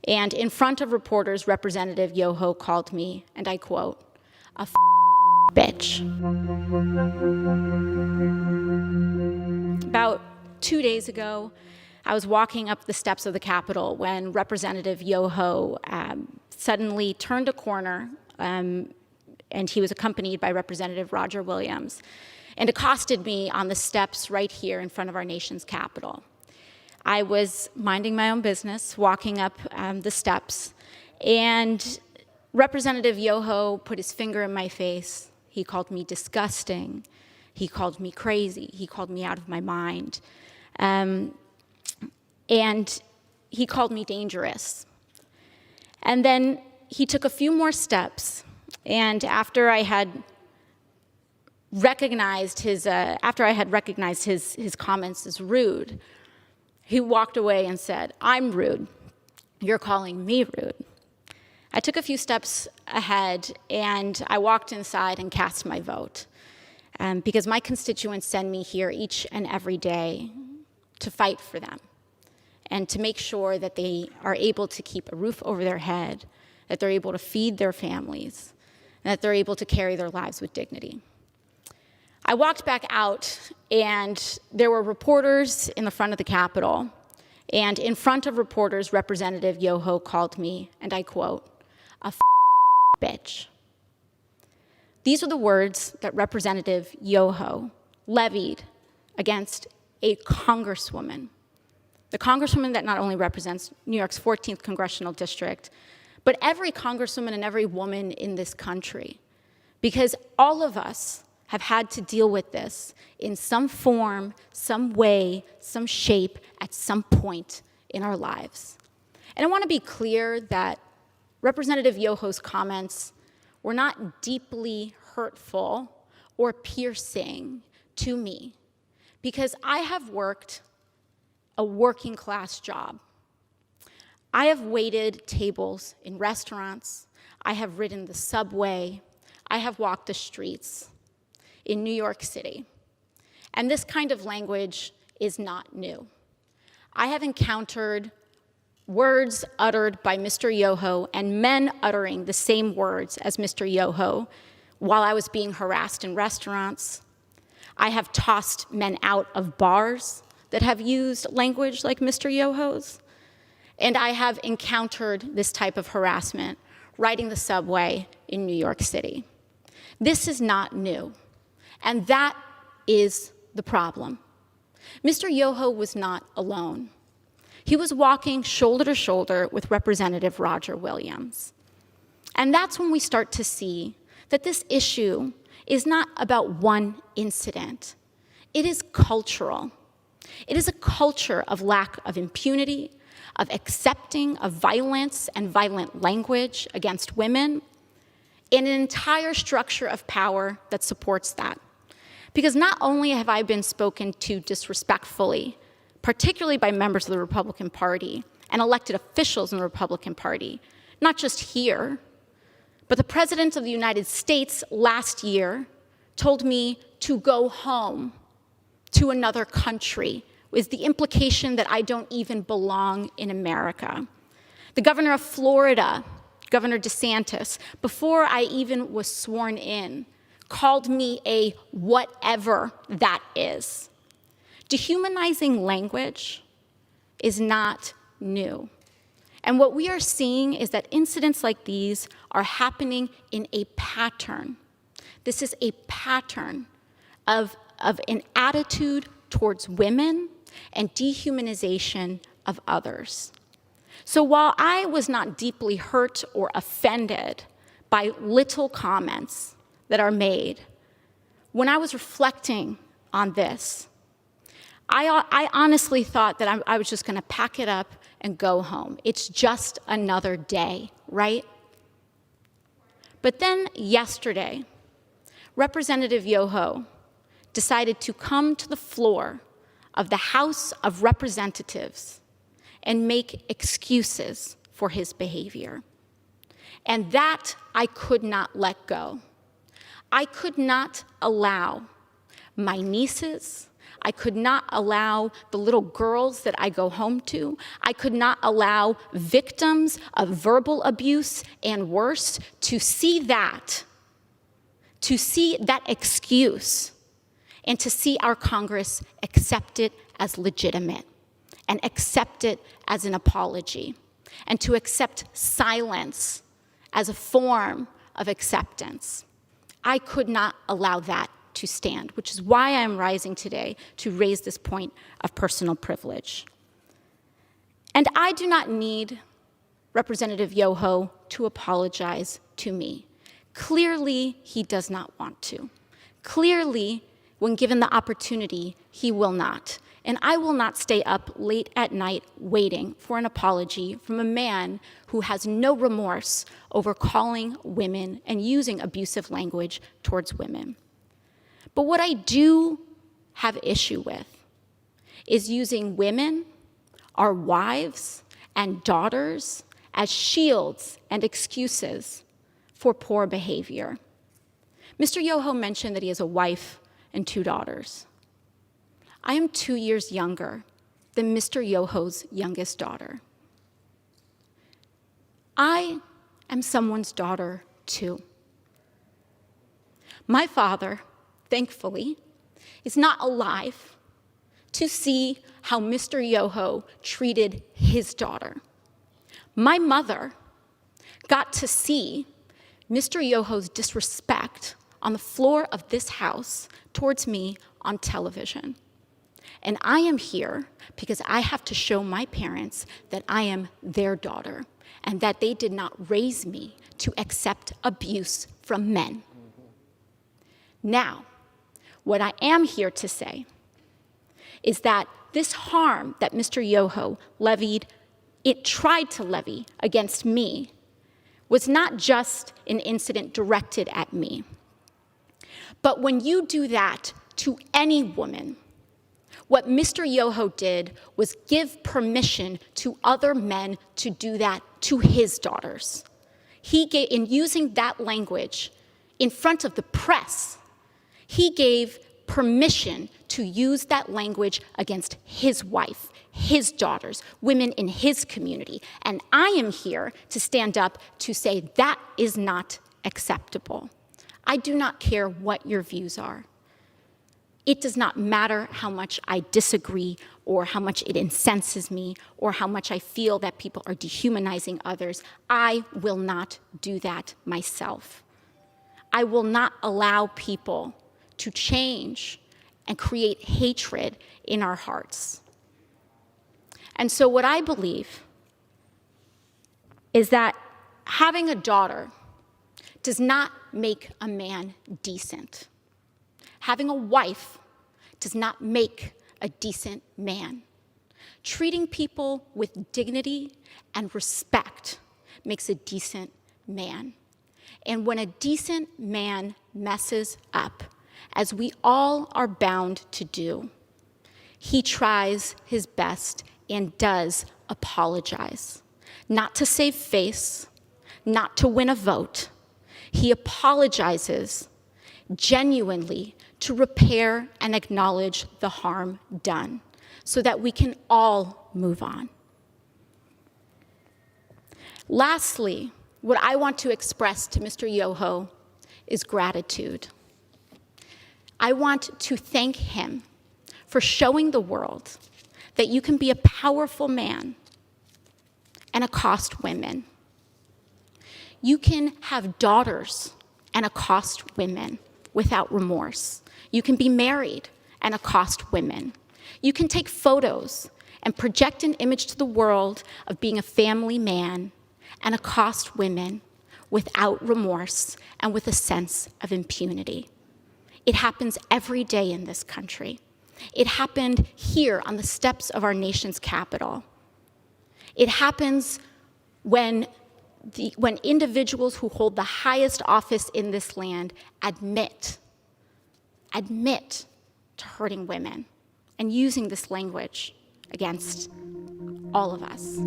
And in front of reporters, Representative Yoho called me, and I quote, a bitch. About 2 days ago, I was walking up the steps of the Capitol when Representative Yoho suddenly turned a corner, and he was accompanied by Representative Roger Williams, and accosted me on the steps right here in front of our nation's Capitol. I was minding my own business, walking up the steps, and Representative Yoho put his finger in my face. He called me disgusting. He called me crazy. He called me out of my mind. And he called me dangerous. And then he took a few more steps, and after I had recognized his comments as rude, he walked away and said, "I'm rude. You're calling me rude." I took a few steps ahead, and I walked inside and cast my vote, because my constituents send me here each and every day to fight for them and to make sure that they are able to keep a roof over their head, that they're able to feed their families, and that they're able to carry their lives with dignity. I walked back out, and there were reporters in the front of the Capitol, and in front of reporters, Representative Yoho called me, and I quote, a bitch. These are the words that Representative Yoho levied against a congresswoman, the congresswoman that not only represents New York's 14th congressional district, but every congresswoman and every woman in this country, because all of us have had to deal with this in some form, some way, some shape, at some point in our lives. And I want to be clear that Representative Yoho's comments were not deeply hurtful or piercing to me, because I have worked a working class job. I have waited tables in restaurants. I have ridden the subway. I have walked the streets in New York City. And this kind of language is not new. I have encountered words uttered by Mr. Yoho and men uttering the same words as Mr. Yoho while I was being harassed in restaurants. I have tossed men out of bars that have used language like Mr. Yoho's. And I have encountered this type of harassment riding the subway in New York City. This is not new, and that is the problem. Mr. Yoho was not alone. He was walking shoulder to shoulder with Representative Roger Williams. And that's when we start to see that this issue is not about one incident. It is cultural. It is a culture of lack of impunity, of accepting of violence and violent language against women, and an entire structure of power that supports that. Because not only have I been spoken to disrespectfully, particularly by members of the Republican Party and elected officials in the Republican Party, not just here, but the President of the United States last year told me to go home to another country, with the implication that I don't even belong in America. The governor of Florida, Governor DeSantis, before I even was sworn in, called me a whatever that is. Dehumanizing language is not new. And what we are seeing is that incidents like these are happening in a pattern. This is a pattern of an attitude towards women and dehumanization of others. So while I was not deeply hurt or offended by little comments that are made, when I was reflecting on this, I honestly thought that I was just going to pack it up and go home. It's just another day, right? But then yesterday, Representative Yoho decided to come to the floor of the House of Representatives and make excuses for his behavior. And that I could not let go. I could not allow my nieces, I could not allow the little girls that I go home to. I could not allow victims of verbal abuse and worse to see that excuse, and to see our Congress accept it as legitimate and accept it as an apology, and to accept silence as a form of acceptance. I could not allow that to stand, which is why I am rising today to raise this point of personal privilege. And I do not need Representative Yoho to apologize to me. Clearly, he does not want to. Clearly, when given the opportunity, he will not. And I will not stay up late at night waiting for an apology from a man who has no remorse over calling women and using abusive language towards women. But what I do have issue with is using women, our wives and daughters, as shields and excuses for poor behavior. Mr. Yoho mentioned that he has a wife and 2 daughters. I am 2 years younger than Mr. Yoho's youngest daughter. I am someone's daughter too. My father, thankfully, is not alive to see how Mr. Yoho treated his daughter. My mother got to see Mr. Yoho's disrespect on the floor of this house towards me on television. And I am here because I have to show my parents that I am their daughter and that they did not raise me to accept abuse from men. Now, what I am here to say is that this harm that Mr. Yoho tried to levy against me was not just an incident directed at me. But when you do that to any woman, what Mr. Yoho did was give permission to other men to do that to his daughters. In using that language in front of the press, he gave permission to use that language against his wife, his daughters, women in his community. And I am here to stand up to say that is not acceptable. I do not care what your views are. It does not matter how much I disagree or how much it incenses me or how much I feel that people are dehumanizing others. I will not do that myself. I will not allow people to change and create hatred in our hearts. And so what I believe is that having a daughter does not make a man decent. Having a wife does not make a decent man. Treating people with dignity and respect makes a decent man. And when a decent man messes up, as we all are bound to do, he tries his best and does apologize. Not to save face, not to win a vote. He apologizes genuinely to repair and acknowledge the harm done so that we can all move on. Lastly, what I want to express to Mr. Yoho is gratitude. I want to thank him for showing the world that you can be a powerful man and accost women. You can have daughters and accost women without remorse. You can be married and accost women. You can take photos and project an image to the world of being a family man and accost women without remorse and with a sense of impunity. It happens every day in this country. It happened here on the steps of our nation's capital. It happens when individuals who hold the highest office in this land admit to hurting women and using this language against all of us.